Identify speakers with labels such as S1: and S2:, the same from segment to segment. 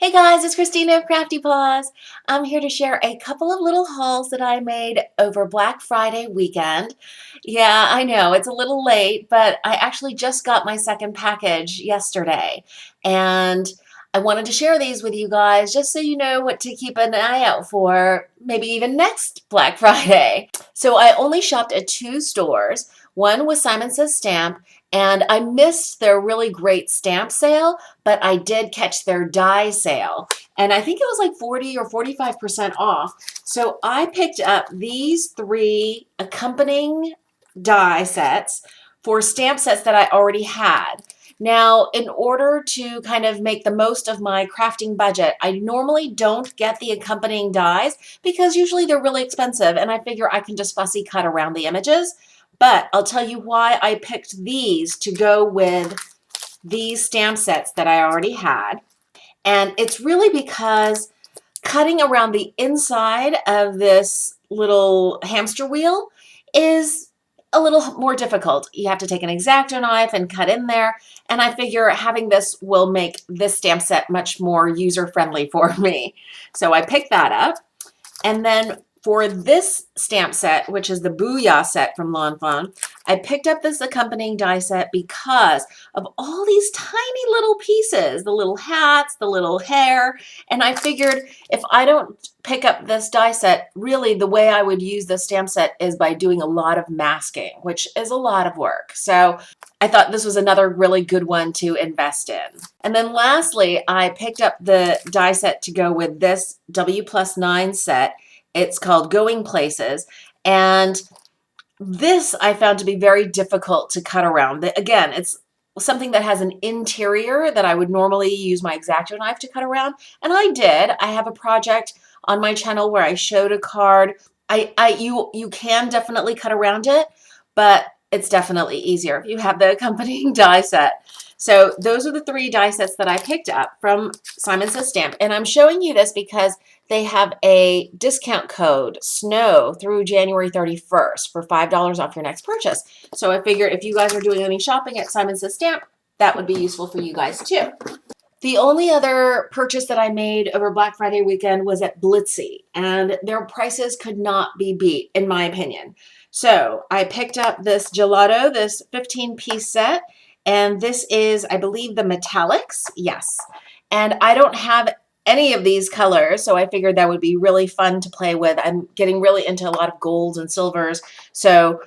S1: Hey guys, it's Christina of CraftyPaws. I'm here to share a couple of little hauls that I made over Black Friday weekend. Yeah, I know it's a little late, but I actually just got my second package yesterday. And I wanted to share these with you guys just so you know what to keep an eye out for, maybe even next Black Friday. So I only shopped at two stores. One was Simon Says Stamp, and I missed their really great stamp sale, but I did catch their die sale. And I think it was like 40 or 45% off. So I picked up these three accompanying die sets for stamp sets that I already had. Now, in order to kind of make the most of my crafting budget, I normally don't get the accompanying dies because usually they're really expensive and I figure I can just fussy cut around the images. But I'll tell you why I picked these to go with these stamp sets that I already had. And it's really because cutting around the inside of this little hamster wheel is a little more difficult. You have to take an X-Acto knife and cut in there. And I figure having this will make this stamp set much more user-friendly for me. So I picked that up. And then for this stamp set, which is the Booyah set from Lawn Fawn, I picked up this accompanying die set because of all these tiny little pieces, the little hats, the little hair, and I figured if I don't pick up this die set, really the way I would use this stamp set is by doing a lot of masking, which is a lot of work. So I thought this was another really good one to invest in. And then lastly, I picked up the die set to go with this W+9 set. It's called Going Places, and this I found to be very difficult to cut around. Again, it's something that has an interior that I would normally use my X-Acto knife to cut around, and I did. I have a project on my channel where I showed a card. You can definitely cut around it, but it's definitely easier if you have the accompanying die set. So those are the three die sets that I picked up from Simon Says Stamp, and I'm showing you this because they have a discount code, SNOW, through January 31st for $5 off your next purchase. So I figured if you guys are doing any shopping at Simon Says Stamp, that would be useful for you guys too. The only other purchase that I made over Black Friday weekend was at Blitsy, and their prices could not be beat, in my opinion. So I picked up this gelato, this 15-piece set, and this is, I believe, the metallics. Yes. And I don't have any of these colors, so I figured that would be really fun to play with. I'm getting really into a lot of golds and silvers, so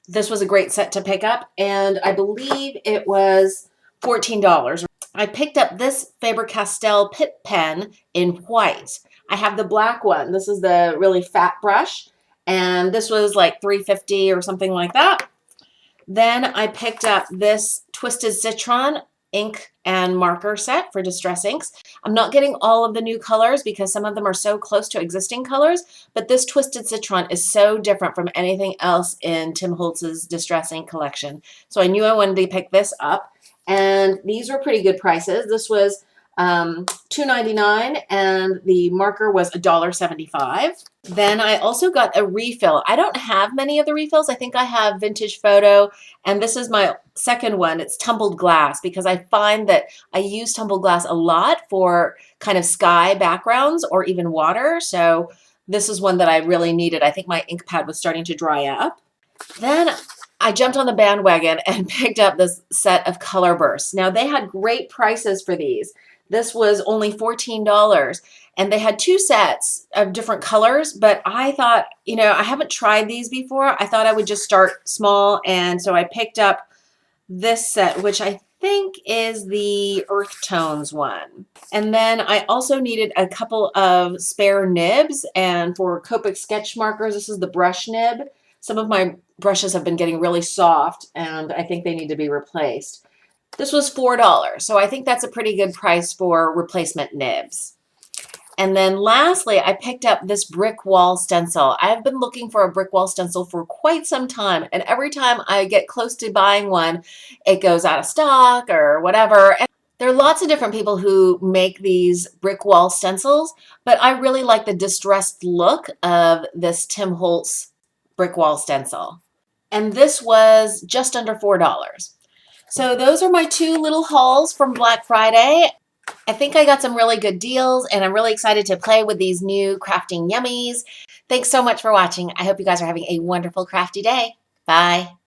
S1: this was a great set to pick up, and I believe it was $14. I picked up this Faber-Castell Pit Pen in white. I have the black one. This is the really fat brush, and this was like $3.50 or something like that. Then I picked up this Twisted Citron ink and marker set for Distress Inks. I'm not getting all of the new colors because some of them are so close to existing colors, but this Twisted Citron is so different from anything else in Tim Holtz's Distress Ink collection. So I knew I wanted to pick this up, and these were pretty good prices. This was $2.99 and the marker was $1.75. Then I also got a refill. I don't have many of the refills. I think I have Vintage Photo, and this is my second one. It's tumbled glass because I find that I use tumbled glass a lot for kind of sky backgrounds or even water. So this is one that I really needed. I think my ink pad was starting to dry up. Then I jumped on the bandwagon and picked up this set of color bursts. Now they had great prices for these. This was only $14, and they had two sets of different colors, but I thought, you know, I haven't tried these before. I thought I would just start small, and so I picked up this set, which I think is the Earth Tones one. And then I also needed a couple of spare nibs, and for Copic sketch markers, this is the brush nib. Some of my brushes have been getting really soft, and I think they need to be replaced. This was $4, so I think that's a pretty good price for replacement nibs. And then lastly, I picked up this brick wall stencil. I've been looking for a brick wall stencil for quite some time, and every time I get close to buying one, it goes out of stock or whatever. And there are lots of different people who make these brick wall stencils, but I really like the distressed look of this Tim Holtz brick wall stencil. And this was just under $4. So those are my two little hauls from Black Friday. I think I got some really good deals, and I'm really excited to play with these new crafting yummies. Thanks so much for watching. I hope you guys are having a wonderful crafty day. Bye.